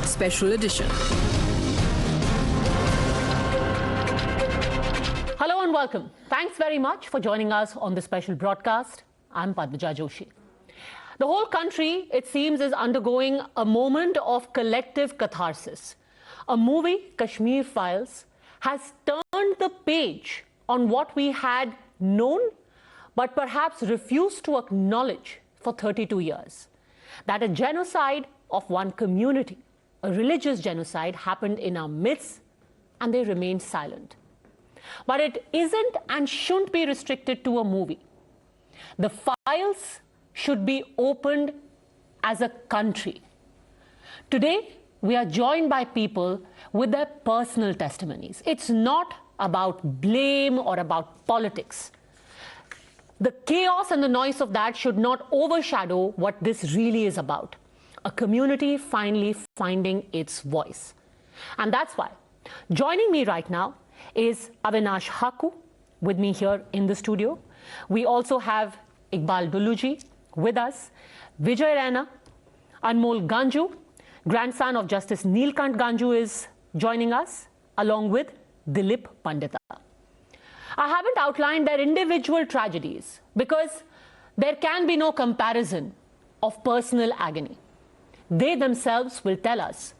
Special Edition. Hello and welcome. Thanks very much for joining us on this special broadcast. I'm Padmaja Joshi. The whole country, it seems, is undergoing a moment of collective catharsis. A movie, Kashmir Files, has turned the page on what we had known but perhaps refused to acknowledge for 32 years. That a genocide of one community, a religious genocide, happened in our midst, and they remained silent. But it isn't and shouldn't be restricted to a movie. The files should be opened as a country. Today, we are joined by people with their personal testimonies. It's not about blame or about politics. The chaos and the noise of that should not overshadow what this really is about. A community finally finding its voice. And that's why joining me right now is Avinash Hakoo with me here in the studio. We also have Iqbal Duluji with us, Vijay Raina, Anmol Ganju, grandson of Justice Neelkant Ganju is joining us, along with Dilip Pandita. I haven't outlined their individual tragedies because there can be no comparison of personal agony. They themselves will tell us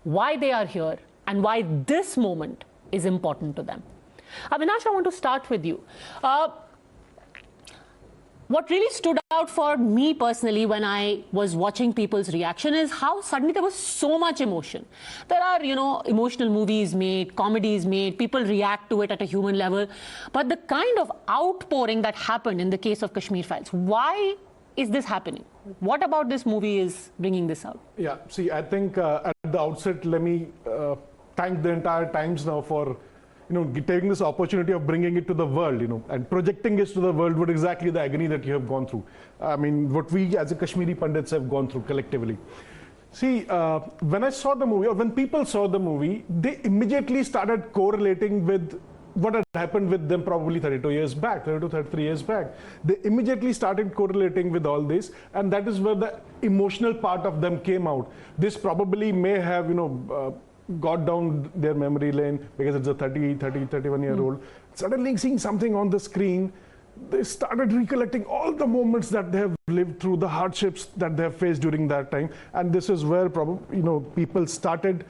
why they are here and why this moment is important to them. Avinash, I want to start with you. What really stood out for me personally when I was watching people's reaction is how suddenly there was so much emotion. There are, emotional movies made, comedies made, people react to it at a human level. But the kind of outpouring that happened in the case of Kashmir Files, why is this happening? What about this movie is bringing this out? Yeah, see, I think at the outset, let me thank the entire Times now for taking this opportunity of bringing it to the world, and projecting it to the world with exactly the agony that you have gone through. I mean, what we as a Kashmiri Pandits have gone through collectively. See, when I saw the movie, or when people saw the movie, they immediately started correlating with what had happened with them probably 32 years back, 32, 33 years back. They immediately started correlating with all this, and that is where the emotional part of them came out. This probably may have, got down their memory lane because it's a 31-year-old. Suddenly seeing something on the screen, they started recollecting all the moments that they have lived through, the hardships that they have faced during that time. And this is where probably, people started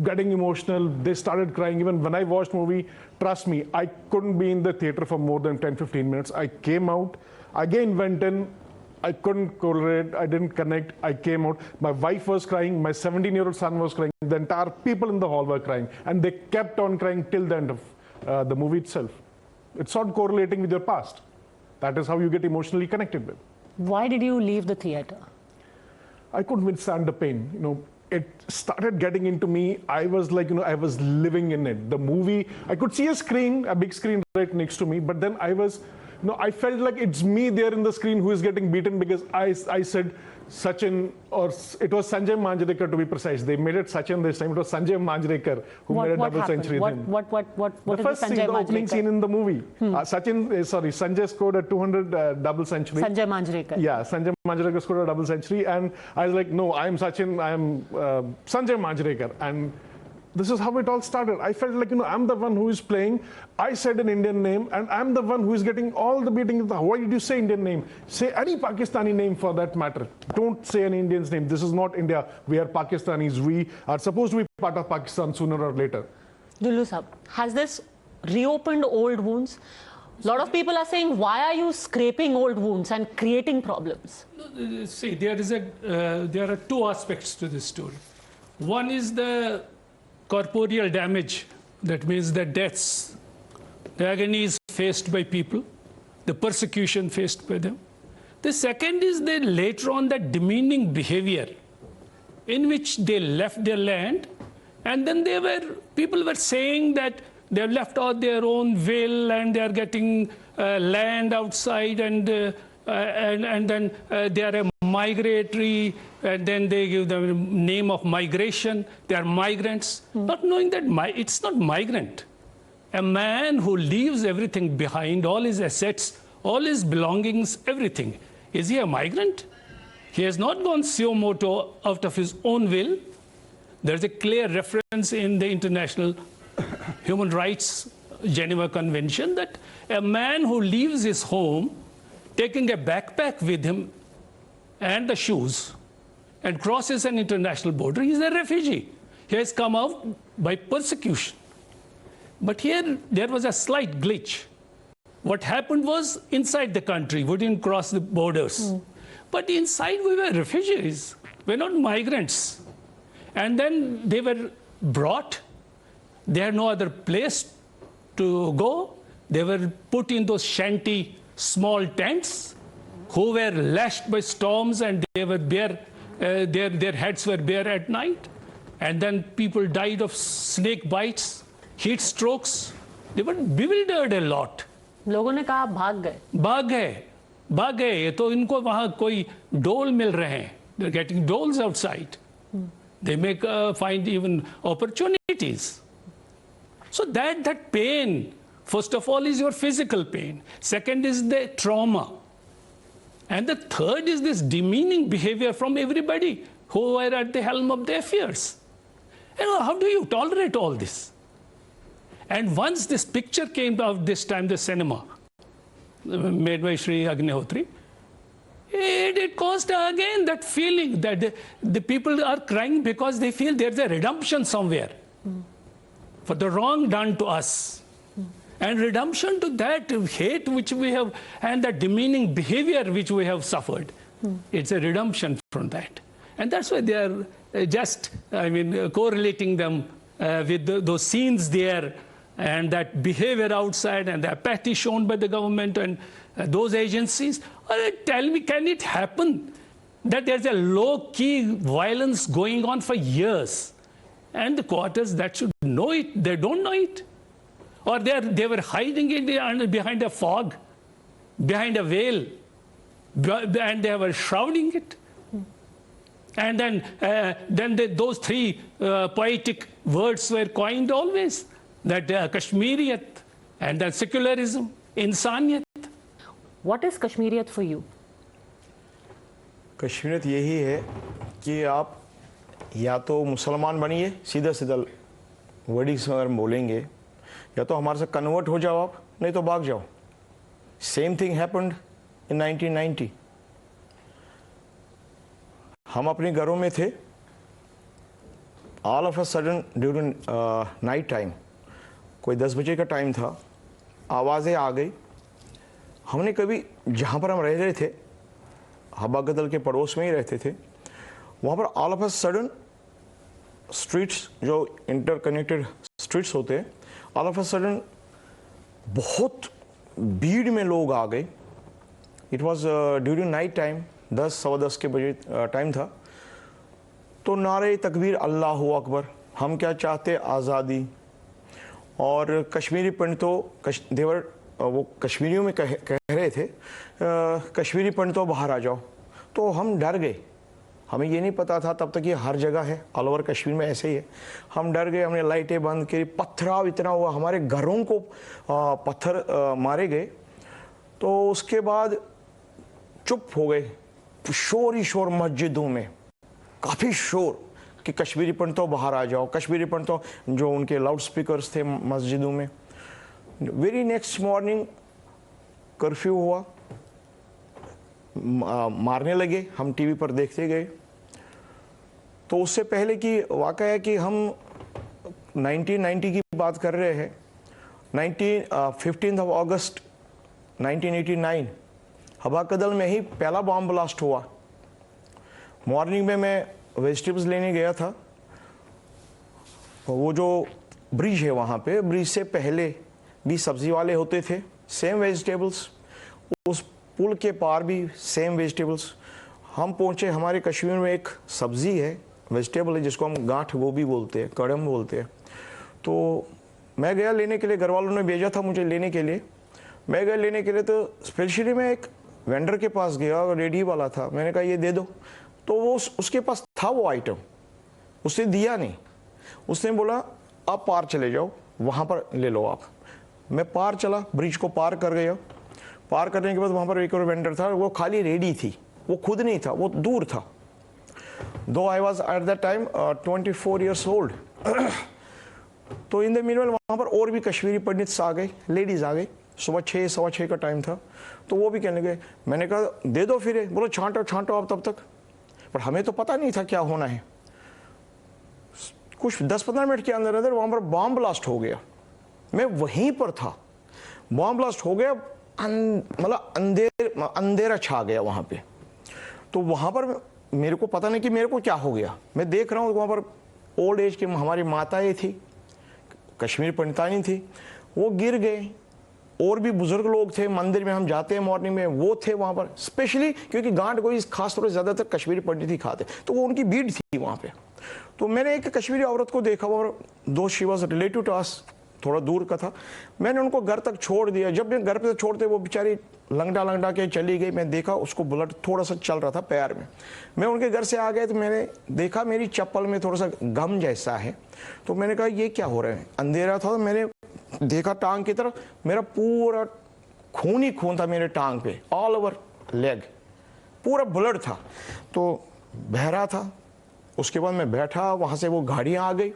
getting emotional. They started crying. Even when I watched movie, trust me, I couldn't be in the theater for more than 10-15 minutes. I came out, again went in, I couldn't correlate, I didn't connect, I came out. My wife was crying, my 17-year-old son was crying, the entire people in the hall were crying, and they kept on crying till the end of the movie itself. It's not correlating with your past. That is how you get emotionally connected with. Why did you leave the theater? I couldn't withstand the pain. It started getting into me. I was like, I was living in it. The movie, I could see a screen, a big screen right next to me, but then I felt like it's me there in the screen who is getting beaten because I said Sachin, or it was Sanjay Manjrekar to be precise. They made it Sachin this time. It was Sanjay Manjrekar who made a double century. What the first scene, the opening scene in the movie. Sanjay scored a 200 double century. Sanjay Manjrekar. Yeah, Sanjay Manjrekar scored a double century, and I was like, no, I am Sachin, I am Sanjay Manjrekar. And this is how it all started. I felt like, I'm the one who is playing. I said an Indian name, and I'm the one who is getting all the beating. Why did you say Indian name? Say any Pakistani name for that matter. Don't say an Indian's name. This is not India. We are Pakistanis. We are supposed to be part of Pakistan sooner or later. Dullu Sahab, has this reopened old wounds? A lot of people are saying, why are you scraping old wounds and creating problems? See, there are two aspects to this story. One is the corporeal damage, that means the deaths, the agonies faced by people, the persecution faced by them. The second is later on the demeaning behavior in which they left their land, and then people were saying that they have left out their own will and they are getting land outside, and then they are a migratory, and then they give the name of migration. They are migrants, not knowing that it's not migrant. A man who leaves everything behind, all his assets, all his belongings, everything. Is he a migrant? He has not gone suo moto out of his own will. There's a clear reference in the International Human Rights Geneva Convention that a man who leaves his home taking a backpack with him and the shoes and crosses an international border, he's a refugee. He has come out by persecution. But here there was a slight glitch. What happened was inside the country, we didn't cross the borders. But inside we were refugees, we're not migrants. And then they were brought, they had no other place to go. They were put in those shanty small tents, who were lashed by storms, and they were bare, their heads were bare at night. And then people died of snake bites, heat strokes. They were bewildered a lot. लोगों ने कहा भाग गए ये तो इनको वहाँ कोई डोल मिल रहे हैं. They're getting doles outside. They may find even opportunities. So that pain, first of all, is your physical pain. Second is the trauma. And the third is this demeaning behavior from everybody who were at the helm of the affairs. How do you tolerate all this? And once this picture came out, this time the cinema, made by Sri Agnihotri, it caused again that feeling that the people are crying because they feel there's a redemption somewhere for the wrong done to us. And redemption to that hate which we have and that demeaning behavior which we have suffered. It's a redemption from that. And that's why they are just, correlating them with those scenes there and that behavior outside and the apathy shown by the government and those agencies. Tell me, can it happen that there's a low-key violence going on for years and the quarters that should know it, they don't know it? Or they were hiding it behind a fog, behind a veil, and they were shrouding it. And then those three poetic words were coined always, that Kashmiriyat and then secularism, insaniyat. What is Kashmiriyat for you? कश्मीरियत यही है कि आप या तो मुसलमान बनिए, सीधा सीधा वर्डिंग्स अगर बोलेंगे, या तो हमारे साथ कन्वर्ट हो जाओ आप, नहीं तो भाग जाओ. Same thing happened in 1990. हम अपने घरों में थे, all of a sudden during night time, कोई 10 बजे का टाइम था, आवाज़ें आ गई. हमने कभी जहाँ पर हम रह रहे थे, हबा गदल के पड़ोस में ही रहते थे, वहाँ पर all of a sudden streets, जो इंटरकनेक्टेड स्ट्रीट्स होते हैं, ऑल ऑफ अ सडन बहुत भीड़ में लोग आ गए. It was during night time, 10 सवा 10 के बजे टाइम था. तो नारे तकबीर अल्लाह अकबर, हम क्या चाहते आज़ादी. और कश्मीरी पंडितों देवर वो कश्मीरियों में कह रहे थे कश्मीरी पंडितों बाहर आ जाओ. तो हम डर गए. हमें ये नहीं पता था तब तक ये हर जगह है, ऑल ओवर कश्मीर में ऐसे ही है. हम डर गए, हमने लाइटें बंद की, पथराव इतना हुआ, हमारे घरों को पत्थर मारे गए. तो उसके बाद चुप हो गए. शोर ही शोर मस्जिदों में, काफ़ी शोर कि कश्मीरी पंडितों बाहर आ जाओ, कश्मीरी पंडितों, जो उनके लाउड स्पीकर्स थे मस्जिदों में. वेरी नेक्स्ट मॉर्निंग कर्फ्यू हुआ, मारने लगे. हम टीवी पर देखते गए. तो उससे पहले की वाक़या है कि हम 1990 की बात कर रहे हैं. 15 अगस्त 1989 हवा कदल में ही पहला बॉम्ब ब्लास्ट हुआ. मॉर्निंग में मैं वेजिटेबल्स लेने गया था. वो जो ब्रिज है वहाँ पे, ब्रिज से पहले भी सब्जी वाले होते थे, सेम वेजिटेबल्स. उस पुल के पार भी सेम वेजिटेबल्स. हम पहुँचे, हमारे कश्मीर में एक सब्ज़ी है, वेजिटेबल है, जिसको हम गांठ गोभी बोलते हैं, कड़म बोलते हैं. तो मैं गया लेने के लिए, घर वालों ने भेजा था मुझे लेने के लिए. मैं गया लेने के लिए, तो स्पेशली मैं एक वेंडर के पास गया, रेडी वाला था. मैंने कहा ये दे दो. तो वो उसके पास था वो आइटम, उसने दिया नहीं. उसने बोला आप पार चले जाओ, वहाँ पर ले लो आप. मैं पार चला, ब्रिज को पार कर गया. पार करने के बाद वहाँ पर एक और वेंडर था, वो खाली रेडी थी, वो खुद नहीं था, वो दूर था. दो I was at that time 24 years old. तो इन द मीनवेल वहाँ पर और भी कश्मीरी पंडित्स आ गए, लेडीज़ आ गई. सुबह 6 सवा 6 का टाइम था. तो वो भी कहने लगे. मैंने कहा दे दो फिर. बोलो छांटो छांटो आप तब तक. पर हमें तो पता नहीं था क्या होना है. कुछ 10-15 मिनट के अंदर अंदर वहाँ पर बॉम्ब ब्लास्ट हो गया. मैं वहीं पर था. बॉम्ब ब्लास्ट हो गया, मतलब अंधेरा छा गया वहाँ पे. तो वहाँ पर मेरे को पता नहीं कि मेरे को क्या हो गया. मैं देख रहा हूँ वहाँ पर ओल्ड एज की हमारी माताएं थी, कश्मीरी पंडितानी थी, वो गिर गए. और भी बुजुर्ग लोग थे. मंदिर में हम जाते हैं मॉर्निंग में, वो थे वहाँ पर स्पेशली, क्योंकि गांठ गोई खास तौर पर ज़्यादातर कश्मीरी पंडित ही खाते, तो वो उनकी भीड़ थी वहाँ पे. तो मैंने एक कश्मीरी औरत को देखा, और दो she was relative to us, थोड़ा दूर का था. मैंने उनको घर तक छोड़ दिया. जब मैं घर पे छोड़ते वो बेचारी लंगड़ा के चली गई. मैं देखा उसको ब्लड थोड़ा सा चल रहा था पैर में. मैं उनके घर से आ गया तो मैंने देखा मेरी चप्पल में थोड़ा सा गम जैसा है. तो मैंने कहा ये क्या हो रहा है. अंधेरा था तो मैंने देखा टांग की तरफ, मेरा पूरा खून ही खून था मेरे टांग पे, ऑल ओवर लेग पूरा ब्लड था. तो बह रहा था. उसके बाद मैं बैठा, वहां से वो गाड़ियां आ गई.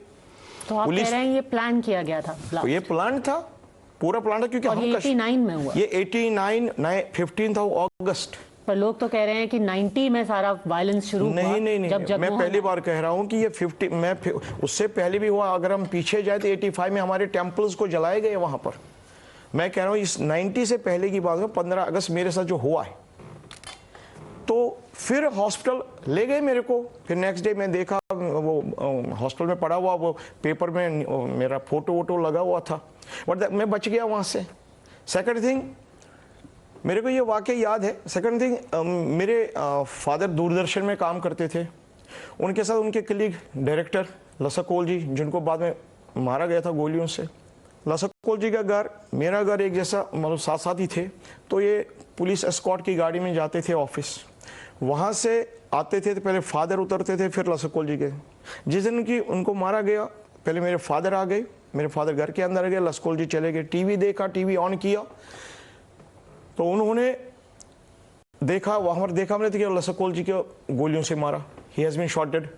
तो आप कह रहे हैं ये प्लान किया गया था? तो ये प्लान था, पूरा प्लान था, क्योंकि और ये 89 में हुआ. ये 15 अगस्त. पर लोग तो कह रहे हैं कि 90 में सारा वायलेंस शुरू हुआ. नहीं, मैं पहली बार कह रहा हूँ कि ये 50 मैं उससे पहले भी हुआ. अगर हम पीछे जाए तो 85 में हमारे टेम्पल्स को जलाए गए वहां पर. मैं कह रहा हूँ इस 90 से पहले की बात है. 15 अगस्त मेरे साथ जो हुआ है. तो फिर हॉस्पिटल ले गए मेरे को. फिर नेक्स्ट डे मैं देखा वो हॉस्पिटल में पड़ा हुआ, वो पेपर में मेरा फोटो वोटो लगा हुआ था. बट मैं बच गया वहाँ से. सेकंड थिंग, मेरे को ये वाकई याद है. सेकंड थिंग, मेरे फादर दूरदर्शन में काम करते थे. उनके साथ उनके कलीग डायरेक्टर लसकोल जी, जिनको बाद में मारा गया था गोलियों से. लसकोल जी का घर मेरा घर एक जैसा, मतलब साथ साथ ही थे. तो ये पुलिस एस्कॉर्ट की गाड़ी में जाते थे ऑफिस. वहाँ से आते थे तो पहले फादर उतरते थे, फिर लसकोल जी के. जिस दिन की उनको मारा गया, पहले मेरे फादर आ गए. मेरे फादर घर के अंदर गए, लसकोल जी चले गए. टीवी देखा, टीवी ऑन किया तो उन्होंने देखा, वहाँ पर देखा हमने तो कि लसकोल जी को गोलियों से मारा. He has been shotted.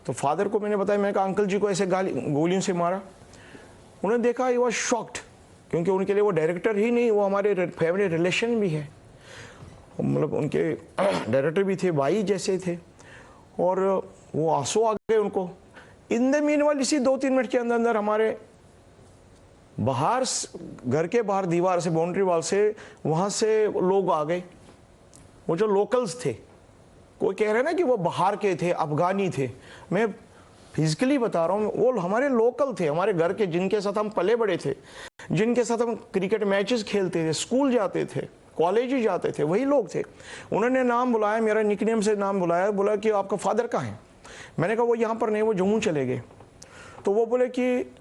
तो फादर को मैंने बताया, मैंने कहा अंकल जी को ऐसे गोलियों से मारा. उन्होंने देखा, ही वॉज शॉक्ड, क्योंकि उनके लिए वो डायरेक्टर ही नहीं, वो हमारे फैमिली रिलेशन भी है. मतलब उनके डायरेक्टर भी थे, भाई जैसे थे. और वो आंसू आ गए उनको. इन द मीनवाइल इसी 2-3 मिनट के अंदर अंदर हमारे बाहर, घर के बाहर दीवार से, बाउंड्री वॉल से, वहाँ से लोग आ गए. वो जो लोकल्स थे, कोई कह रहे ना कि वो बाहर के थे, अफगानी थे. मैं फिजिकली बता रहा हूँ, वो हमारे लोकल थे, हमारे घर के, जिनके साथ हम पले बड़े थे, जिनके साथ हम क्रिकेट मैचेस खेलते थे, स्कूल जाते थे, कॉलेज ही जाते थे, वही लोग थे. उन्होंने नाम बुलाया, मेरा निकनेम से नाम बुलाया. बोला कि आपका फादर कहाँ है. मैंने कहा वो यहाँ पर नहीं, वो जम्मू चले गए. तो वो बोले कि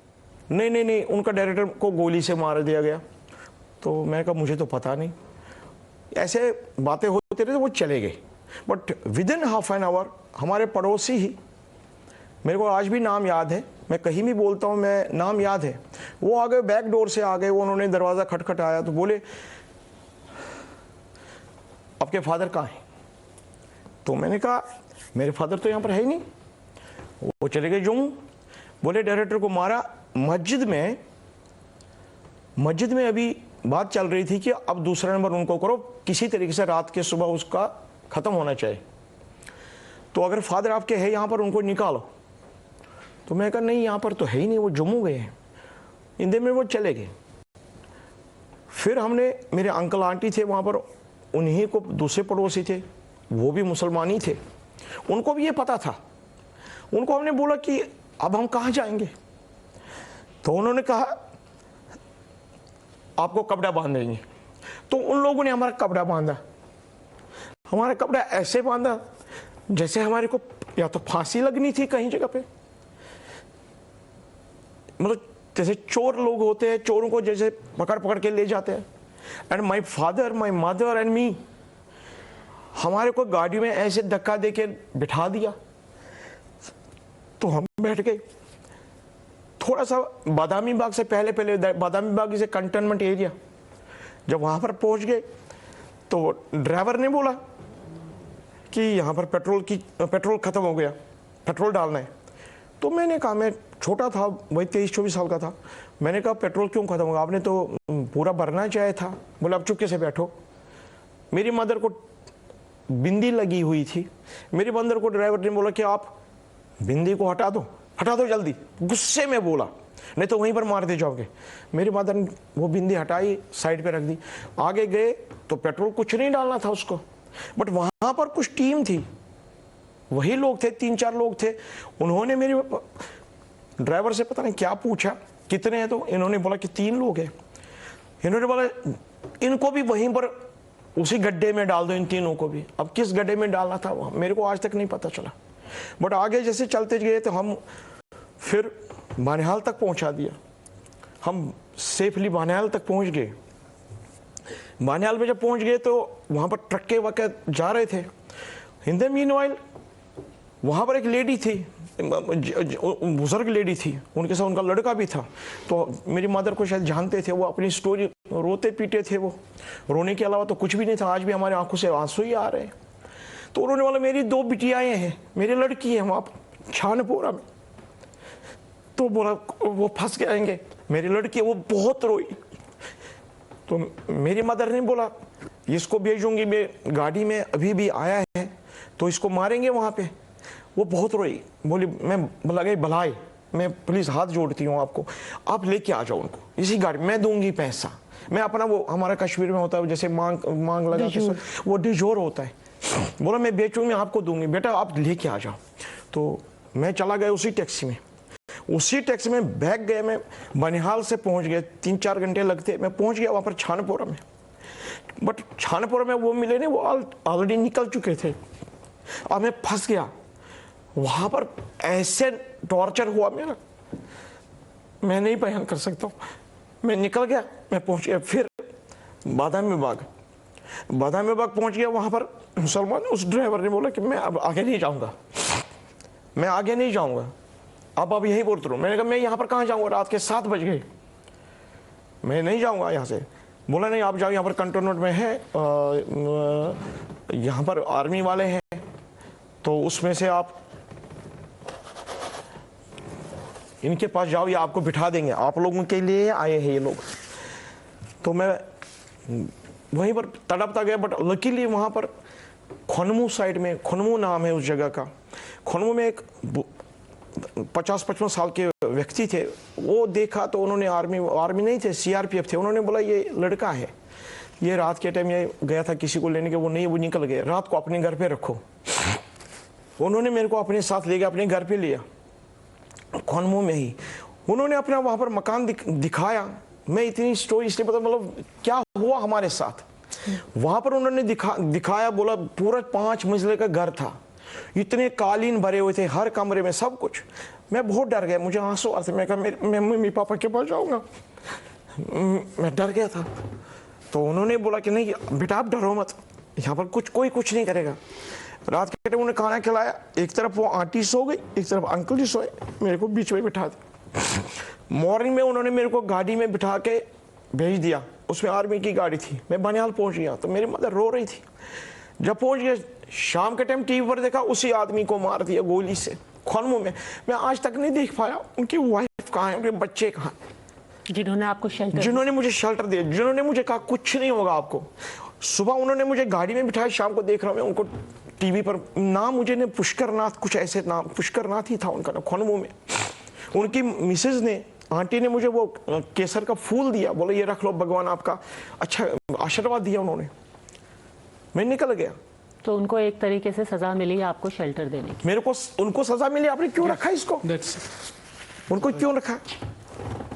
नहीं, उनका डायरेक्टर को गोली से मार दिया गया. तो मैंने कहा मुझे तो पता नहीं. ऐसे बातें होती रही, तो वो चले गए. But with in half an hour हमारे पड़ोसी ही, मेरे को आज भी नाम याद है, मैं कहीं भी बोलता हूँ मैं, नाम याद है. वो आ गए, बैक डोर से आ गए. वो उन्होंने दरवाज़ा खटखटाया तो बोले आपके फादर कहाँ हैं. तो मैंने कहा मेरे फादर तो यहाँ पर है ही नहीं, वो चले गए जम्मू. बोले डायरेक्टर को मारा. मस्जिद में अभी बात चल रही थी कि अब दूसरा नंबर उनको करो, किसी तरीके से रात के सुबह उसका ख़त्म होना चाहिए. तो अगर फादर आपके है यहाँ पर, उनको निकालो. तो मैं कहा नहीं, यहाँ पर तो है ही नहीं, वो जम्मू गए हैं. इन दिन में वो चले गए. फिर हमने, मेरे अंकल आंटी थे वहाँ पर, उन्हीं को दूसरे पड़ोसी थे, वो भी मुसलमान ही थे. उनको भी ये पता था. उनको हमने बोला कि अब हम कहाँ जाएंगे. तो उन्होंने कहा आपको कपड़ा बांध देंगे. तो उन लोगों ने हमारा कपड़ा बांधा. हमारा कपड़ा ऐसे बांधा जैसे हमारे को या तो फांसी लगनी थी कहीं जगह पे. मतलब जैसे चोर लोग होते हैं, चोरों को जैसे पकड़ के ले जाते हैं. And my father, my mother and me, हमारे को गाड़ी में ऐसे धक्का दे के बिठा दिया. तो हम बैठ गए. थोड़ा सा बादामी बाग से पहले बादामी बाग से कंटेनमेंट एरिया, जब वहाँ पर पहुँच गए तो ड्राइवर ने बोला कि यहाँ पर पेट्रोल ख़त्म हो गया, पेट्रोल डालना है। तो मैंने कहा, मैं छोटा था, वही 23-24 साल का था, मैंने कहा पेट्रोल क्यों ख़त्म होगा, आपने तो पूरा भरना चाहिए था। बोला अब चुपके से बैठो। मेरी मदर को बिंदी लगी हुई थी, मेरी मदर को ड्राइवर ने बोला कि आप बिंदी को हटा दो जल्दी, गुस्से में बोला, नहीं तो वहीं पर मार दे जाओगे। मेरी मदर ने वो बिंदी हटाई, साइड पे रख दी। आगे गए तो पेट्रोल कुछ नहीं डालना था उसको, बट वहाँ पर कुछ टीम थी, वही लोग थे, 3-4 लोग थे। उन्होंने मेरे ड्राइवर से पता नहीं क्या पूछा, कितने हैं, तो इन्होंने बोला कि 3 लोग हैं। इन्होंने बोला इनको भी वहीं पर उसी गड्ढे में डाल दो, इन तीनों को भी। अब किस गड्ढे में डालना था मेरे को आज तक नहीं पता चला, बट आगे जैसे चलते गए तो हम फिर बानिहाल तक पहुंचा दिया। हम सेफली बानिहाल तक पहुंच गए। बानिहाल में जब पहुंच गए तो वहाँ पर ट्रक्के वक्त जा रहे थे। इन द मीनवाइल वहाँ पर एक लेडी थी, बुजुर्ग लेडी थी, उनके साथ उनका लड़का भी था। तो मेरी मदर को शायद जानते थे, वो अपनी स्टोरी रोते पीटे थे, वो रोने के अलावा तो कुछ भी नहीं था। आज भी हमारे आंखों से आंसू ही आ रहे हैं। तो उन्होंने बोला मेरी 2 बिटियाएँ हैं, मेरी लड़की है वहाँ पर छानपोरा में। तो बोला वो फंस जाएंगे, मेरी लड़की है, वो बहुत रोई। तो मेरी मदर ने बोला इसको भेजूंगी मैं गाड़ी में, अभी भी आया है तो इसको मारेंगे वहाँ पे। वो बहुत रोई, बोली मैं लगे भलाई, मैं प्लीज़ हाथ जोड़ती हूँ आपको, आप लेके आ जाओ उनको इसी गाड़ी, मैं दूंगी पैसा, मैं अपना, वो हमारा कश्मीर में होता है जैसे मांग लगा के वो डिजोर होता है। बोला मैं बेचूंगी, मैं आपको दूंगी, बेटा आप लेके आ जाओ। तो मैं चला गया उसी टैक्सी में बैग गए, मैं बनिहाल से पहुंच गया, 3-4 घंटे लगते, मैं पहुंच गया वहाँ पर छानपोरा में। बट छानपोरा में वो मिले नहीं, वो ऑलरेडी निकल चुके थे। और मैं फंस गया वहाँ पर, ऐसे टॉर्चर हुआ मेरा, मैं नहीं बयान कर सकता हूँ। मैं निकल गया, मैं पहुँच गया फिर बादामी बाग पहुँच गया। वहाँ पर मुसलमान, उस ड्राइवर ने बोला कि मैं अब आगे नहीं जाऊँगा, अब यहीं बोलते रहो। मैंने कहा मैं यहाँ पर कहाँ जाऊँगा, रात के 7 बज गए, मैं नहीं जाऊँगा यहाँ से। बोला नहीं आप जाओ, यहाँ पर कंटोनमेंट में है, यहाँ पर आर्मी वाले हैं, तो उसमें से आप इनके पास जाओ, ये आपको बिठा देंगे, आप लोगों के लिए आए हैं ये लोग। तो मैं वहीं पर तड़पता गया। बट लकीली वहाँ पर खनमू साइड में, खनमू नाम है उस जगह का, खनमू में एक 50-55 साल के व्यक्ति थे। वो देखा तो उन्होंने, आर्मी नहीं थे, CRPF थे, उन्होंने बोला ये लड़का है, ये रात के टाइम ये गया था किसी को लेने के, वो निकल गए, रात को अपने घर पे रखो। उन्होंने मेरे को अपने साथ ले गया, अपने घर पे लिया, खनमू में ही। उन्होंने अपना वहाँ पर मकान दिखाया। मैं इतनी स्टोरी इसलिए पता, मतलब क्या हुआ हमारे साथ वहाँ पर उन्होंने दिखाया। बोला पूरा 5 मंजिले का घर था, इतने कालीन भरे हुए थे हर कमरे में, सब कुछ। मैं बहुत डर गया, मुझे आंसू आते, मैं कहा मैं मम्मी पापा के पास जाऊँगा, मैं डर गया था। तो उन्होंने बोला कि नहीं बेटा आप डरो मत, यहाँ पर कोई कुछ नहीं करेगा। रात के टाइम उन्होंने खाना खिलाया, एक तरफ वो आंटी सो गई, एक तरफ अंकल जी सोए, मेरे को बीच में बिठा दिया। मॉर्निंग में उन्होंने मेरे को गाड़ी में बिठा के भेज दिया, उसमें आर्मी की गाड़ी थी। मैं बनिहाल पहुंच गया तो मेरी मदर रो रही थी। जब पहुंच गया, शाम के टाइम टीवी पर देखा, उसी आदमी को मार दिया गोली से खनमू में। मैं आज तक नहीं देख पाया उनकी वाइफ कहाँ है, उनके बच्चे कहाँ, जिन्होंने आपको शेल्टर, जिन्होंने मुझे शेल्टर दिया, जिन्होंने मुझे कहा कुछ नहीं होगा आपको। सुबह उन्होंने मुझे गाड़ी में बिठाया, शाम को देख रहा हूँ मैं उनको टीवी पर, नाम मुझे ने पुष्करनाथ, कुछ ऐसे नाम, पुष्करनाथ ही था उनका नाम, खनमू में। उनकी मिसेज ने, आंटी ने मुझे वो केसर का फूल दिया, बोले ये रख लो, भगवान आपका अच्छा आशीर्वाद दिया उन्होंने। मैं निकल गया। तो उनको एक तरीके से सजा मिली आपको शेल्टर देने की। मेरे को उनको सजा मिली, आपने क्यों रखा इसको, उनको क्यों रखा?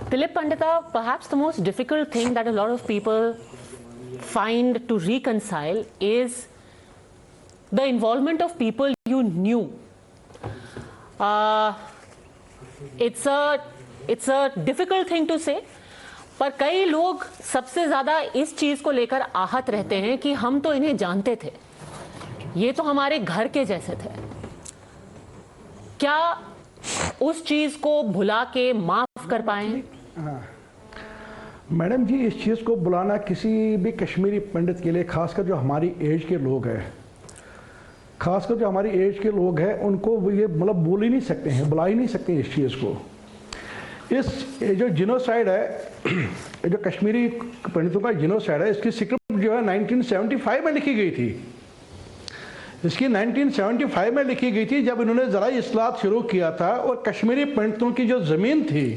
Dilip Pandita, perhaps the most difficult thing that a lot of people find to reconcile is the involvement of people you knew. It's a difficult thing to say, पर कई लोग सबसे ज़्यादा इस चीज़ को लेकर आहत रहते हैं कि हम तो इन्हें जानते थे, ये तो हमारे घर के जैसे थे। क्या उस चीज़ को भुला के माफ़ कर पाए हैं? मैडम जी, इस चीज़ को बुलाना किसी भी कश्मीरी पंडित के लिए, खासकर जो हमारी एज के लोग हैं, खासकर जो हमारी एज के लोग हैं उनको ये मतलब बोल ही नहीं सकते हैं, बुला ही नहीं सकते इस चीज़ को। ये जो जिनोसाइड है, ये जो कश्मीरी पंडितों का जिनोसाइड है, इसकी स्क्रिप्ट जो है 1975 में लिखी गई थी। इसकी 1975 में लिखी गई थी जब इन्होंने ज़रा इस्लाहत शुरू किया था और कश्मीरी पंडितों की जो ज़मीन थी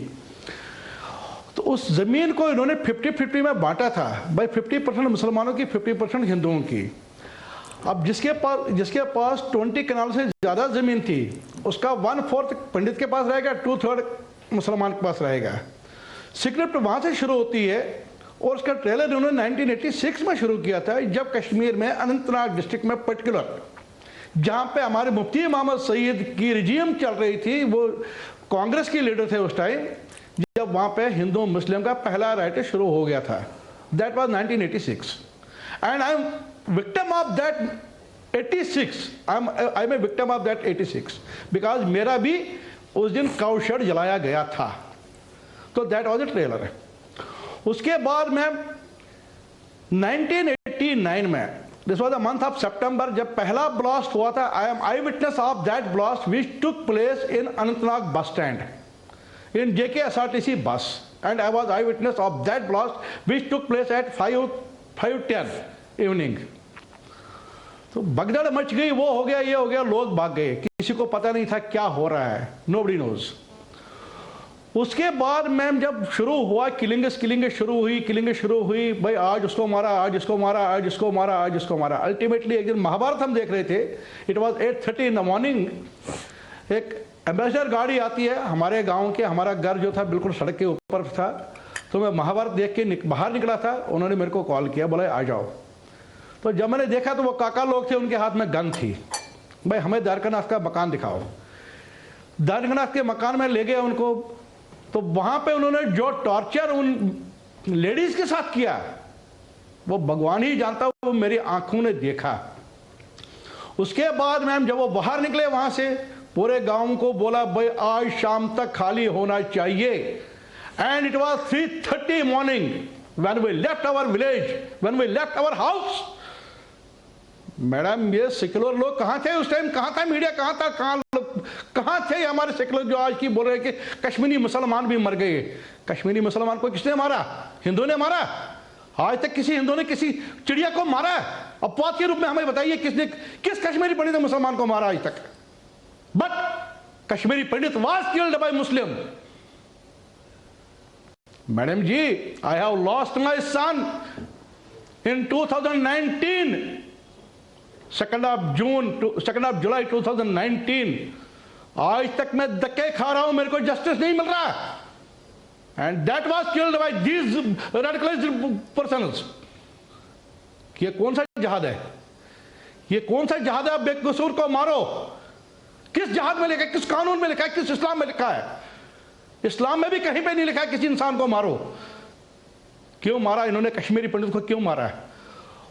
तो उस ज़मीन को इन्होंने 50-50 में बांटा था भाई, 50% मुसलमानों की, 50% हिंदुओं की। अब जिसके पास 20 कनाल से ज़्यादा ज़मीन थी उसका 1/4 पंडित के पास रहेगा, 2/3 मुसलमान के पास रहेगा। स्क्रिप्ट वहाँ से शुरू होती है और उसका ट्रेलर उन्होंने 1986 में शुरू किया था, जब कश्मीर में अनंतनाग डिस्ट्रिक्ट में पर्टिकुलर जहाँ पे हमारे मुफ्ती मोहम्मद सईद की रिजीम चल रही थी, वो कांग्रेस के लीडर थे उस टाइम, जब वहाँ पे हिंदू मुस्लिम का पहला राइट शुरू हो गया था। That was 1986 and I am victim of that 86। I am a victim of that 86 because मेरा भी उस दिन काउ शेड जलाया गया था। तो दैट वाज ए ट्रेलर। उसके बाद में 1989 में, this was the month of September, जब पहला ब्लास्ट हुआ था, I am eyewitness of that blast which took place in Anantnag bus stand in JKSRTC bus, and I was eyewitness of that blast which took place at 5:10 evening. तो भगदड़ much गई, वो हो गया, ये हो गया, लोग भाग गए, किसी को पता नहीं था क्या हो रहा है, नोबडी नोज। उसके बाद मैम जब शुरू हुआ किलिंग शुरू हुई भाई, आज उसको मारा, आज इसको मारा, आज इसको मारा, आज इसको मारा। अल्टीमेटली एक दिन महाभारत हम देख रहे थे, it was 8:30 in the morning, एक एम्बेसडर गाड़ी आती है हमारे गांव के, हमारा घर जो था बिल्कुल सड़क के ऊपर था, तो मैं महाभारत देख के बाहर निकला था, उन्होंने मेरे को कॉल किया, बोला आ जाओ। तो जब मैंने देखा तो वो काका लोग थे, उनके हाथ में गन थी, भाई हमें द्वारकानाथ का मकान दिखाओ। द्वारकानाथ के मकान में ले गए उनको, तो वहां पे उन्होंने जो टॉर्चर उन लेडीज के साथ किया वो भगवान ही जानता, वो मेरी आंखों ने देखा। उसके बाद मैम जब वो बाहर निकले वहां से, पूरे गांव को बोला भाई आज शाम तक खाली होना चाहिए। And it was 3:30 morning when we left our village, when we left our house. Madam ये सेक्युलर लोग कहाँ थे उस टाइम, कहाँ था मीडिया, कहाँ था, कहाँ थे हमारे सेक्युलर जो आज की बोल रहे कि कश्मीरी मुसलमान भी मर गए। कश्मीरी मुसलमान को किसने मारा? हिंदू ने मारा। आज तक किसी हिंदू ने किसी चिड़िया को मारा? अपवाद के रूप में हमें बताइए किस कश्मीरी पंडित ने मुसलमान को मारा आज तक? But Kashmiri Pandit was killed by Muslim. Madam ji, I have lost my son in 2019, 2nd of July 2019। आज तक मैं धक्के खा रहा हूं, मेरे को जस्टिस नहीं मिल रहा। And that was killed bye these radicalised persons. ये कौन सा जहाद है? ये कौन सा जहाद है? आप बेकसूर को मारो। किस जहाद में लिखा है? किस कानून में लिखा है? किस इस्लाम में लिखा है? इस्लाम में भी कहीं पे नहीं लिखा है किसी इंसान को मारो। क्यों मारा इन्होंने कश्मीरी पंडित को? क्यों मारा है?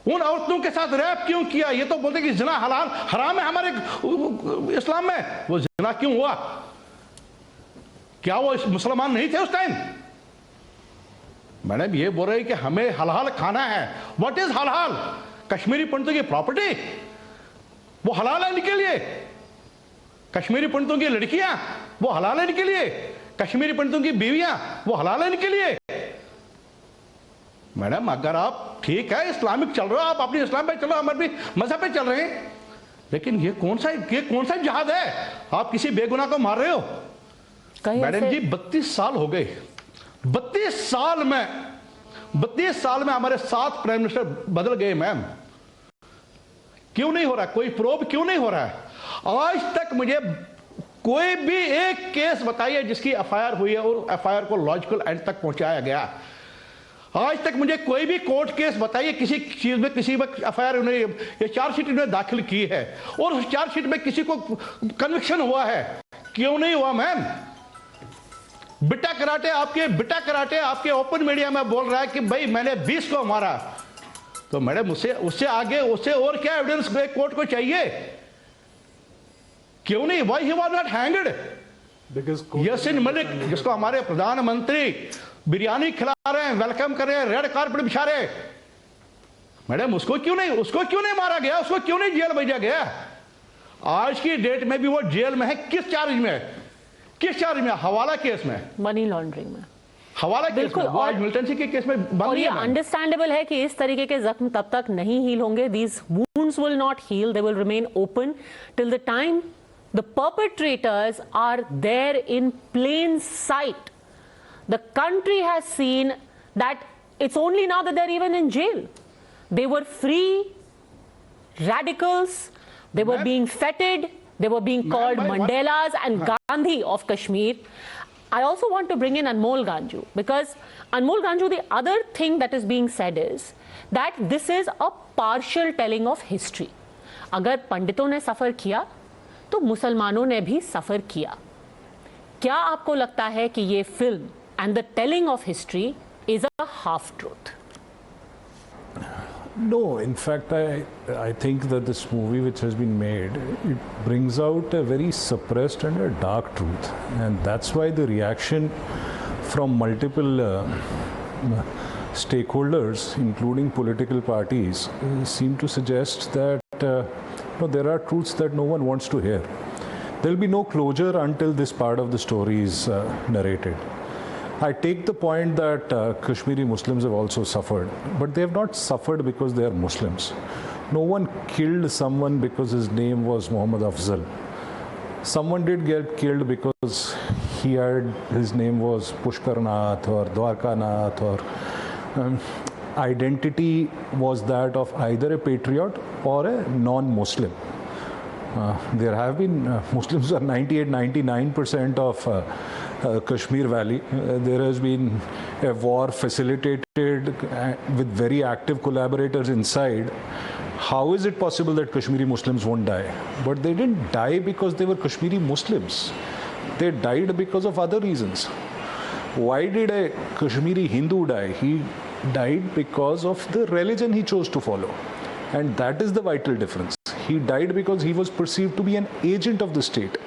उन औरतों के साथ रैप क्यों किया? ये तो बोलते कि जिना हलाल हराम है हमारे इस्लाम में। वो जिना क्यों हुआ? क्या वो मुसलमान नहीं थे उस टाइम? मैंने ये बोल रहे कि हमें हलाल खाना है। व्हाट इज हलाल? कश्मीरी पंडितों की प्रॉपर्टी वो हलाल है इनके लिए। कश्मीरी पंडितों की लड़कियां वो हलाल है इनके लिए। कश्मीरी पंडितों की बीवियां वो हलाल है इनके लिए। मैडम अगर आप ठीक है इस्लामिक चल रहे हो, आप अपनी इस्लाम पे चलो, हम भी मजहब पे चल रहे हैं, लेकिन ये कौन सा जहाद है? आप किसी बेगुनाह को मार रहे हो। मैडम जी 32 साल हो गए। 32 साल में हमारे 7 प्राइम मिनिस्टर बदल गए मैम। क्यों नहीं हो रहा? कोई प्रोब क्यों नहीं हो रहा है? आज तक मुझे कोई भी एक केस बताइए जिसकी FIR हुई है और FIR को लॉजिकल एंड तक पहुंचाया गया। आज तक मुझे कोई भी कोर्ट केस बताइए किसी चीज में, किसी में FIR उन्होंने ये चार्जशीट उन्होंने दाखिल की है और उस चार्जशीट में किसी को कन्विक्शन हुआ है। क्यों नहीं हुआ मैम? बिटा कराटे आपके ओपन मीडिया में बोल रहा है कि भाई मैंने 20 को मारा। तो मैडम उससे आगे उससे और क्या एविडेंस कोर्ट को चाहिए? क्यों नहीं? Why he was not hanged? Yasin Malik जिसको हमारे प्रधानमंत्री बिरयानी खिला रहे हैं, वेलकम कर रहे हैं, रेड कार्पेट बिछा रहे हैं, मैडम उसको क्यों नहीं मारा गया? उसको क्यों नहीं जेल भेजा गया? आज की डेट में भी वो जेल में है। किस चार्ज में? किस चार्ज में? हवाला केस में, मनी लॉन्ड्रिंग में, हवाला केस में। वो आज मिलिटेंसी के केस में बंद और है। ये अंडरस्टैंडेबल है कि इस तरीके के जख्म तब तक नहीं हील होंगे. These wounds will not heal. They will remain open till the time the perpetrators are there in plain sight. The country has seen that it's only now that they're even in jail. They were free radicals. They were being feted. They were being called Mandelas and Gandhi of Kashmir. I also want to bring in Anmol Ganju, because Anmol Ganju, the other thing that is being said is that this is a partial telling of history. अगर पंडितों ने सफ़र किया तो मुसलमानों ने भी सफ़र किया. क्या आपको लगता है कि ये film and the telling of history is a half truth? No, in fact, I think that this movie which has been made, it brings out a very suppressed and a dark truth. And that's why the reaction from multiple stakeholders, including political parties, seem to suggest that there are truths that no one wants to hear. There will be no closure until this part of the story is narrated. I take the point that Kashmiri Muslims have also suffered, but they have not suffered because they are Muslims. No one killed someone because his name was Muhammad Afzal. Someone did get killed because his name was Pushkarnath or Dwarkanath, or identity was that of either a patriot or a non-Muslim. There have been Muslims are 98-99% of Kashmir Valley. There has been a war facilitated with very active collaborators inside. How is it possible that Kashmiri Muslims won't die? But they didn't die because they were Kashmiri Muslims. They died because of other reasons. Why did a Kashmiri Hindu die? He died because of the religion he chose to follow. And that is the vital difference. He died because he was perceived to be an agent of the state.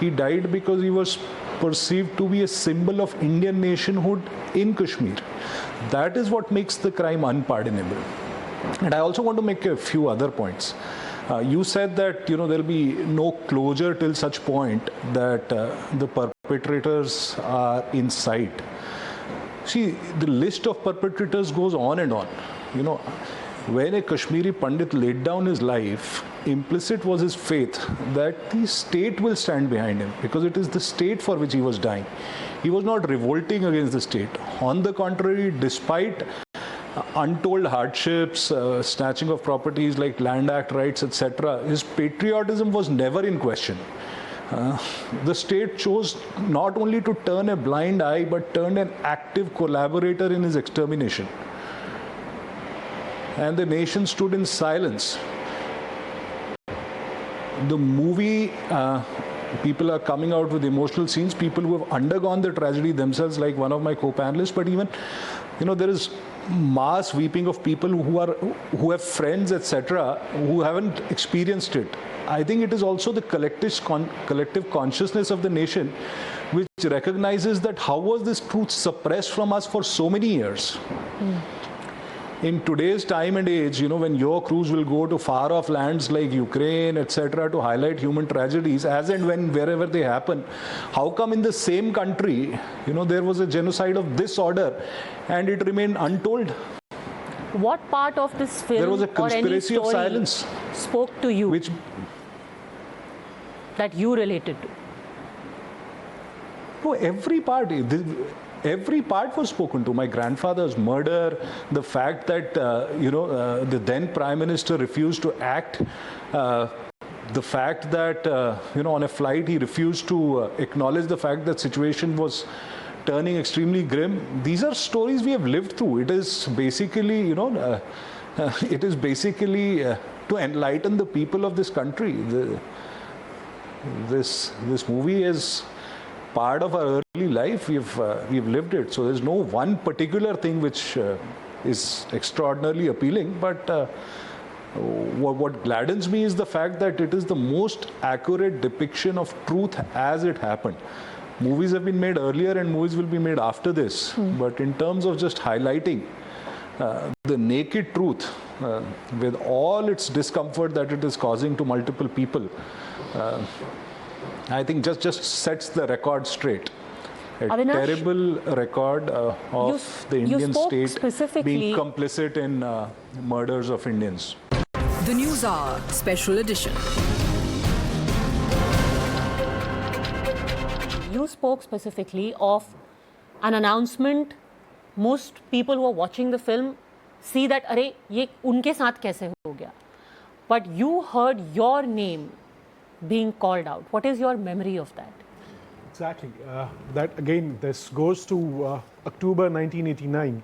He died because he was perceived to be a symbol of Indian nationhood in Kashmir. That is what makes the crime unpardonable. And I also want to make a few other points. You said that there will be no closure till such point that the perpetrators are in sight. See, the list of perpetrators goes on and on. When a Kashmiri Pandit laid down his life, implicit was his faith that the state will stand behind him, because it is the state for which he was dying. He was not revolting against the state. On the contrary, despite untold hardships, snatching of properties like Land Act rights, etc., his patriotism was never in question. The state chose not only to turn a blind eye, but turned an active collaborator in his extermination. And the nation stood in silence. The movie, people are coming out with emotional scenes, people who have undergone the tragedy themselves, like one of my co-panelists, but even, there is mass weeping of people who have friends, etc., who haven't experienced it. I think it is also the collective consciousness of the nation which recognizes that how was this truth suppressed from us for so many years. In today's time and age, when your crews will go to far-off lands like Ukraine, etc., to highlight human tragedies, as and wherever they happen, how come in the same country, there was a genocide of this order and it remained untold? What part of this film there was a conspiracy or any of story silence spoke to you that you related to? No, every part. Every part was spoken to. My grandfather's murder, the fact that the then Prime Minister refused to act, the fact that on a flight he refused to acknowledge the fact that situation was turning extremely grim. These are stories we have lived through. It is basically to enlighten the people of this country. This movie is part of our early life. We've lived it. So there's no one particular thing which is extraordinarily appealing. But what gladdens me is the fact that it is the most accurate depiction of truth as it happened. Movies have been made earlier and movies will be made after this. But in terms of just highlighting the naked truth with all its discomfort that it is causing to multiple people, I think just sets the record straight. A Avinash, terrible record of the you Indian spoke state specifically- being complicit in murders of Indians. The Newshour Special Edition. You spoke specifically of an announcement. Most people who are watching the film see that, अरे ये उनके साथ कैसे हो गया? But you heard your name being called out. What is your memory of that? Exactly. That again, this goes to October 1989.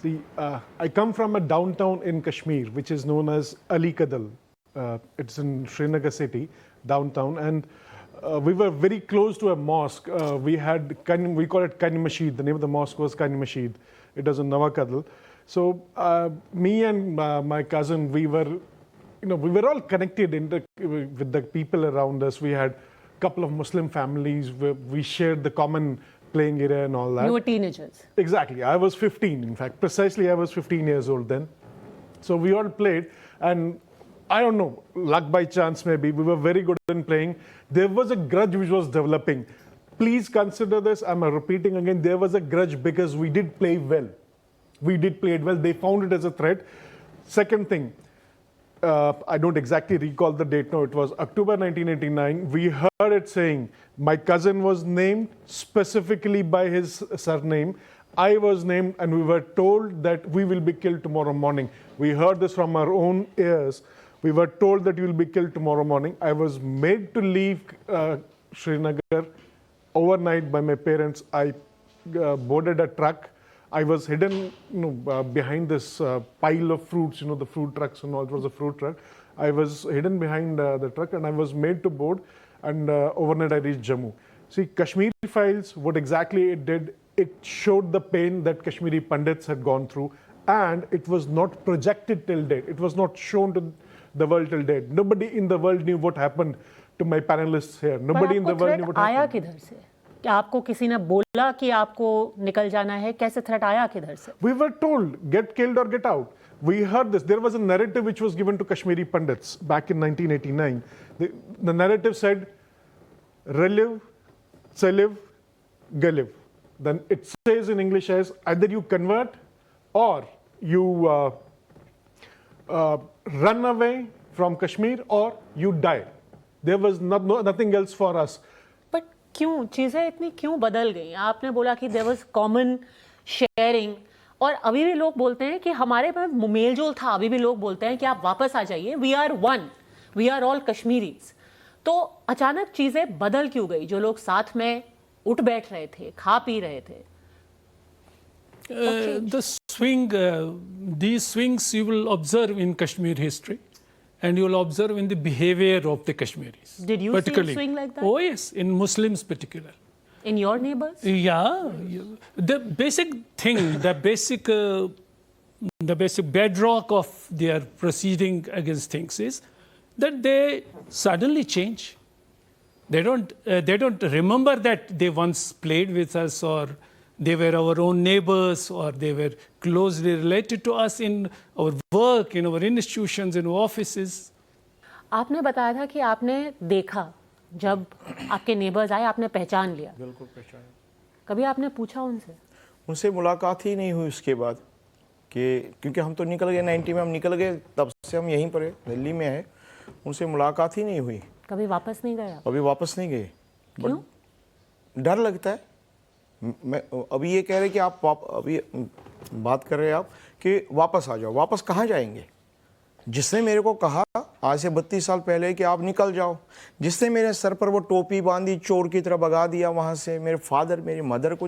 See, I come from a downtown in Kashmir, which is known as Ali Kadal. It's in Srinagar city, downtown, and we were very close to a mosque. We call it Kani Masjid. The name of the mosque was Kani Masjid. It was in Nawakadal. So me and my cousin, we were all connected with the people around us. We had a couple of Muslim families. We shared the common playing area and all that. You were teenagers. Exactly. I was 15, in fact. Precisely, I was 15 years old then. So we all played, and I don't know, luck by chance maybe, we were very good in playing. There was a grudge which was developing. Please consider this, I'm repeating again, there was a grudge because we did play well. We did play it well. They found it as a threat. Second thing, I don't exactly recall the date now, it was October 1989. We heard it saying, my cousin was named specifically by his surname. I was named, and we were told that we will be killed tomorrow morning. We heard this from our own ears. We were told that you will be killed tomorrow morning. I was made to leave Srinagar overnight by my parents. I boarded a truck. I was hidden behind this pile of fruits, the fruit trucks and all. It was a fruit truck. I was hidden behind the truck, and I was made to board, and overnight I reached Jammu. See, Kashmir Files, what exactly it did, it showed the pain that Kashmiri Pandits had gone through, and it was not projected till date. It was not shown to the world till date. Nobody in the world knew what happened to my panelists here. Nobody in the world knew what आया happened. किधर से? क्या आपको किसी ने बोला कि आपको निकल जाना है? कैसे थ्रेट आया किधर से? We were told, get killed or get out. We heard this. There was a narrative which was given to Kashmiri Pandits back in 1989. The narrative said, relive, salive, galive. Then it says in English as either you convert or you run away from Kashmir or you die. There was nothing else for us. But क्यों चीज़ें इतनी क्यों बदल गई? आपने बोला कि there was common sharing, और अभी भी लोग बोलते हैं कि हमारे में मेल जोल था. अभी भी लोग बोलते हैं कि आप वापस आ जाइए, we are one, we are all Kashmiris. तो अचानक चीज़ें बदल क्यों गई? जो लोग साथ में उठ बैठ रहे थे, खा पी रहे थे. These swings you will observe in Kashmir history, and you will observe in the behavior of the Kashmiris. Did you see a swing like that? Oh yes, in Muslims particular. In your neighbors? Yeah, the basic thing, the basic bedrock of their proceeding against things is that they suddenly change. They don't remember that they once played with us, or they were our own neighbors, or they were closely related to us in our work, in our institutions, in our offices. आपने बताया था कि आपने देखा, जब आपके neighbours आए आपने पहचान लिया. बिल्कुल पहचान. कभी आपने पूछा उनसे? उनसे मुलाकात ही नहीं हुई उसके बाद, कि क्योंकि हम तो निकल गए 90 में, हम निकल गए, तब से हम यहीं पर है, दिल्ली में है. उनसे मुलाकात ही नहीं हुई. कभी वापस नहीं गया? अभी वापस नहीं गए. क्यों? डर लगता है. मैं अभी ये कह रहे कि आप अभी बात कर रहे हैं आप कि वापस आ जाओ. वापस कहाँ जाएंगे? जिसने मेरे को कहा आज से 32 साल पहले कि आप निकल जाओ, जिसने मेरे सर पर वो टोपी बांधी, चोर की तरह भगा दिया वहाँ से, मेरे फादर मेरी मदर को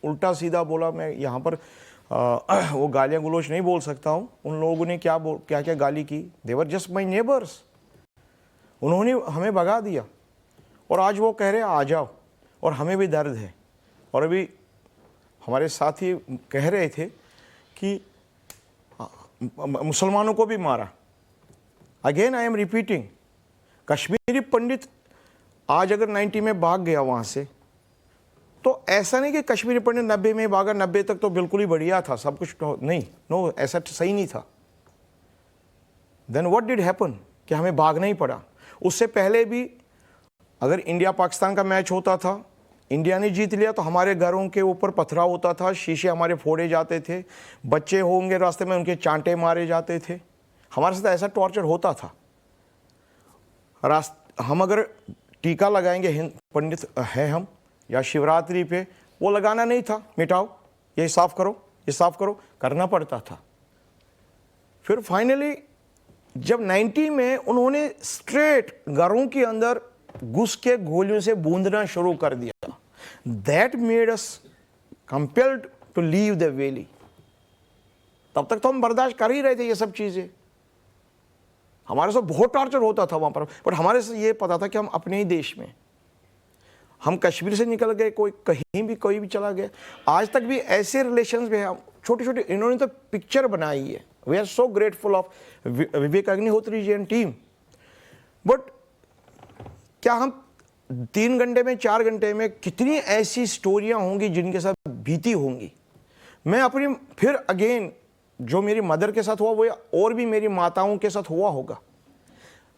उल्टा सीधा बोला. मैं यहाँ पर वो गालियाँ गलोच नहीं बोल सकता हूँ. उन लोगों ने क्या क्या गाली की. दे वर जस्ट माई नेबर्स. उन्होंने हमें भगा दिया, और आज वो कह रहे हैं आ जाओ, और हमें भी दर्द है. और अभी हमारे साथी कह रहे थे कि मुसलमानों को भी मारा. Again I am repeating, Kashmiri Pandit आज अगर 90 में भाग गया वहाँ से, तो ऐसा नहीं कि कश्मीरी पंडित 90 में भागा, 90 तक तो बिल्कुल ही बढ़िया था सब कुछ. नहीं, नो, ऐसा सही नहीं था. देन व्हाट डिड हैपन कि हमें भागना ही पड़ा. उससे पहले भी अगर इंडिया पाकिस्तान का मैच होता था, इंडिया ने जीत लिया, तो हमारे घरों के ऊपर पथराव होता था, शीशे हमारे फोड़े जाते थे, बच्चे होंगे रास्ते में उनके चांटे मारे जाते थे, हमारे साथ ऐसा टॉर्चर होता था। हम अगर टीका लगाएंगे, पंडित है हम, या शिवरात्रि पे, वो लगाना नहीं था, मिटाओ, ये साफ करो, ये साफ करो, करना पड़ता था। फिर फाइनली जब 90 में उन्होंने स्ट्रेट घरों के अंदर घुस के गोलियों से बूंदना शुरू कर दिया, that made us compelled to leave the valley. तब तक तो हम बर्दाश्त कर ही रहे थे ये सब चीजें, हमारे साथ बहुत टॉर्चर होता था वहां पर हमारे से ये पता था कि हम अपने ही देश में, हम कश्मीर से निकल गए, कोई कहीं भी कोई भी चला गया। आज तक भी ऐसे रिलेशंस में हम छोटे छोटे, इन्होंने तो पिक्चर बनाई है, we are so grateful of Vivek Agnihotri ji and team. But क्या हम 3 घंटे में 4 घंटे में कितनी ऐसी स्टोरियां होंगी जिनके साथ बीती होंगी। मैं अपनी फिर अगेन जो मेरी मदर के साथ हुआ वो और भी मेरी माताओं के साथ हुआ होगा।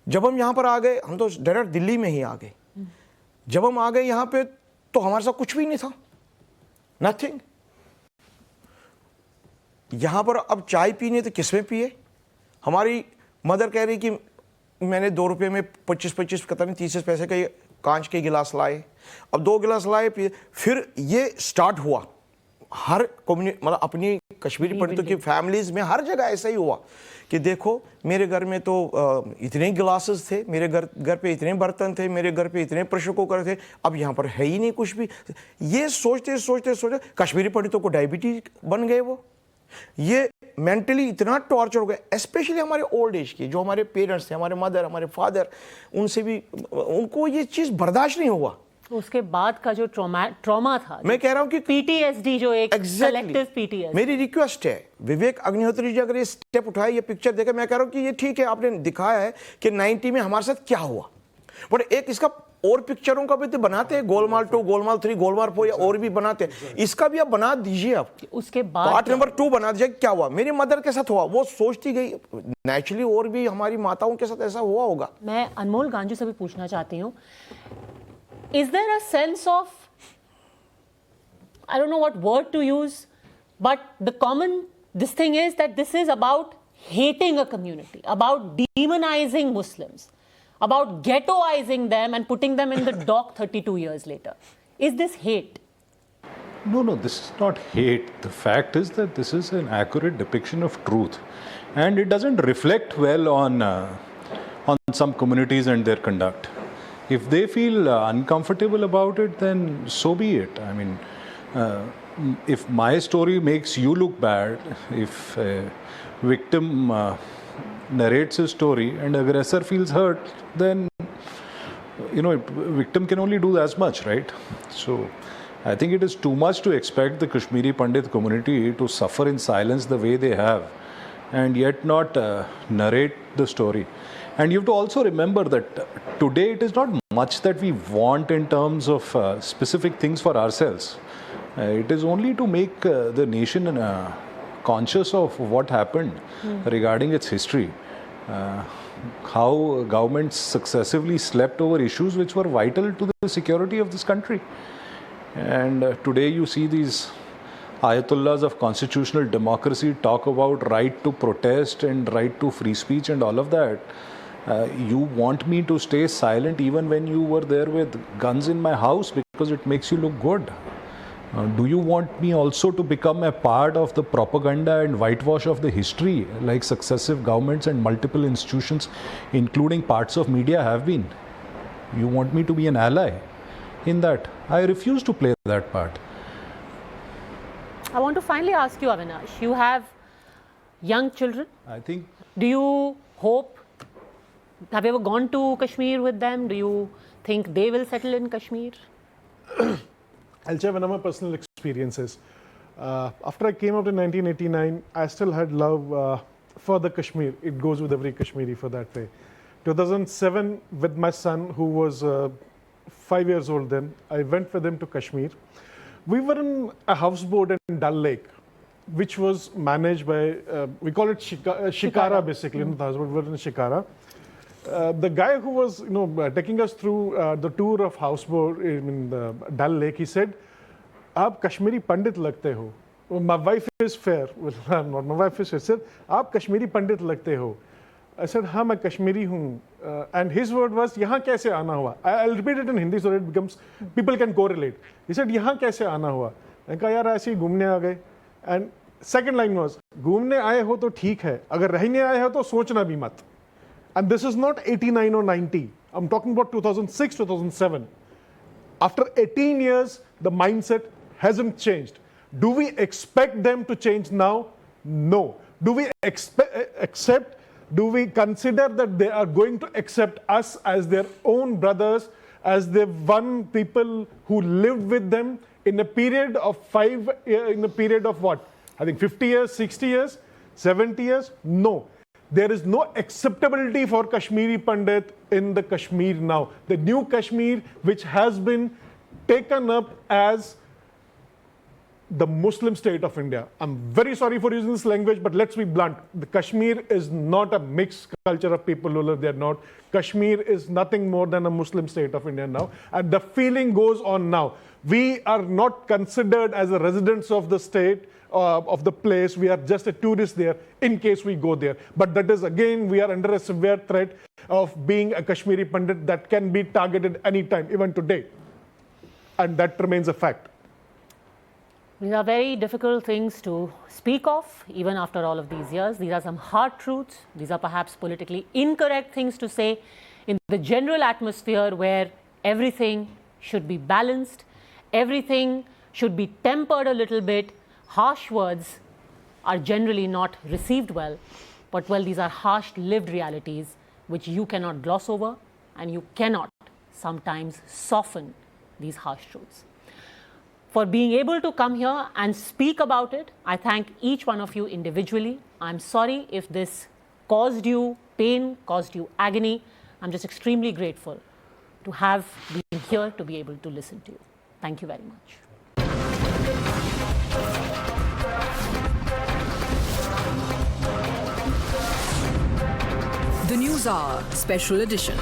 जब हम यहाँ पर आ गए, हम तो डायरेक्ट दिल्ली में ही आ गए, जब हम आ गए यहाँ पे तो हमारे साथ कुछ भी नहीं था, नथिंग। यहाँ पर अब चाय पीने तो किस में पिए। हमारी मदर कह रही कि मैंने 2 रुपये में 25 पता नहीं 30 पैसे का कांच के गिलास लाए, अब 2 गिलास लाए पिए। फिर ये स्टार्ट हुआ हर कम्युनिटी, मतलब अपनी कश्मीरी पंडितों की फैमिलीज में हर जगह ऐसा ही हुआ कि देखो मेरे घर में तो इतने गिलासेस थे, मेरे घर पे इतने बर्तन थे, मेरे घर पे इतने प्रेशर कुकर थे, अब यहाँ पर है ही नहीं कुछ भी। ये सोचते सोचते सोचते कश्मीरी पंडितों को डायबिटीज बन गए, वो ये मेंटली इतना टॉर्चर हो गया, स्पेशली हमारे ओल्ड एज के जो हमारे पेरेंट्स थे, हमारे मदर, हमारे फादर, उनसे भी उनको ये चीज बर्दाश्त नहीं हुआ। उसके बाद का जो ट्रॉमा था, मैं कह रहा हूं कि पीटीएसडी, जो एक कलेक्टिव पीटीएसडी। मेरी रिक्वेस्ट है विवेक अग्निहोत्री जी अगर ये स्टेप उठाए, ये पिक्चर देखे, मैं कह रहा हूं कि ये ठीक है, आपने दिखाया है कि 90 में हमारे साथ क्या हुआ, बट एक इसका और पिक्चरों का भी तो बनाते हैं, गोलमाल 2, गोलमाल 3, गोलमाल 4 या और भी बनाते हैं, इसका भी आप बना दीजिए। आप उसके बाद पार्ट नंबर 2 बना दीजिए। क्या हुआ मेरी मदर के साथ हुआ, वो सोचती गई, नेचुरली और भी हमारी माताओं के साथ ऐसा हुआ होगा। मैं अनमोल गांजू से भी पूछना चाहती हूँ, is there a sense of, I don't know what word to use, but this thing is that this is about hating a community, about demonizing Muslims, about ghettoizing them and putting them in the dock 32 years later. Is this hate? No, this is not hate. The fact is that this is an accurate depiction of truth, and it doesn't reflect well on some communities and their conduct. If they feel uncomfortable about it, then so be it. I mean, if my story makes you look bad, if a victim narrates his story and aggressor feels hurt, then victim can only do as much, right? So I think it is too much to expect the Kashmiri Pandit community to suffer in silence the way they have and yet not narrate the story. And you have to also remember that today it is not much that we want in terms of specific things for ourselves. It is only to make the nation conscious of what happened regarding its history. How governments successively slept over issues which were vital to the security of this country. And today you see these Ayatollahs of constitutional democracy talk about right to protest and right to free speech and all of that. You want me to stay silent even when you were there with guns in my house because it makes you look good? Do you want me also to become a part of the propaganda and whitewash of the history like successive governments and multiple institutions, including parts of media, have been? You want me to be an ally in that? I refuse to play that part. I want to finally ask you, Avinash, you have young children. I think. Do you hope, have you ever gone to Kashmir with them? Do you think they will settle in Kashmir? I'll share one of my personal experiences. After I came out in 1989, I still had love for the Kashmir. It goes with every Kashmiri for that day. 2007, with my son, who was 5 years old then, I went with him to Kashmir. We were in a houseboat in Dal Lake, which was managed by, we call it Shikara basically, the houseboat. We were in Shikara. the guy who was, taking us through the tour of houseboat in the Dal Lake, he said, "Aap Kashmiri Pandit lagte ho." Well, my wife is fair. Well, not my wife is fair. He said, "Aap Kashmiri Pandit lagte ho." I said, "हाँ मैं कश्मीरी हूँ." And his word was, "यहाँ कैसे आना हुआ?" I'll repeat it in Hindi so that it becomes, people can correlate. He said, "यहाँ कैसे आना हुआ?" मैंने कहा, "यार ऐसे ही घूमने आ गए." And second line was, "घूमने आए हो तो ठीक है, अगर रहने आए हो तो सोचना भी मत." And this is not 89 or 90. I'm talking about 2006, 2007. After 18 years, the mindset hasn't changed. Do we expect them to change now? No. Do we accept? Do we consider that they are going to accept us as their own brothers, as the one people who lived with them in a period of what? I think 50 years, 60 years, 70 years? No. There is no acceptability for Kashmiri Pandit in the Kashmir now. The new Kashmir, which has been taken up as the Muslim state of India. I'm very sorry for using this language, but let's be blunt. The Kashmir is not a mixed culture of people who live there now. Kashmir is nothing more than a Muslim state of India now. And the feeling goes on now. We are not considered as a residents of the state, of the place. We are just a tourist there in case we go there. But that is, again, we are under a severe threat of being a Kashmiri Pandit that can be targeted anytime, even today. And that remains a fact. These are very difficult things to speak of, even after all of these years. These are some hard truths. These are perhaps politically incorrect things to say in the general atmosphere where everything should be balanced, everything should be tempered a little bit. Harsh words are generally not received well, but well, these are harsh lived realities which you cannot gloss over, and you cannot sometimes soften these harsh truths. For being able to come here and speak about it, I thank each one of you individually. I'm sorry if this caused you pain, caused you agony. I'm just extremely grateful to have been here to be able to listen to you. Thank you very much. The News Hour Special Edition.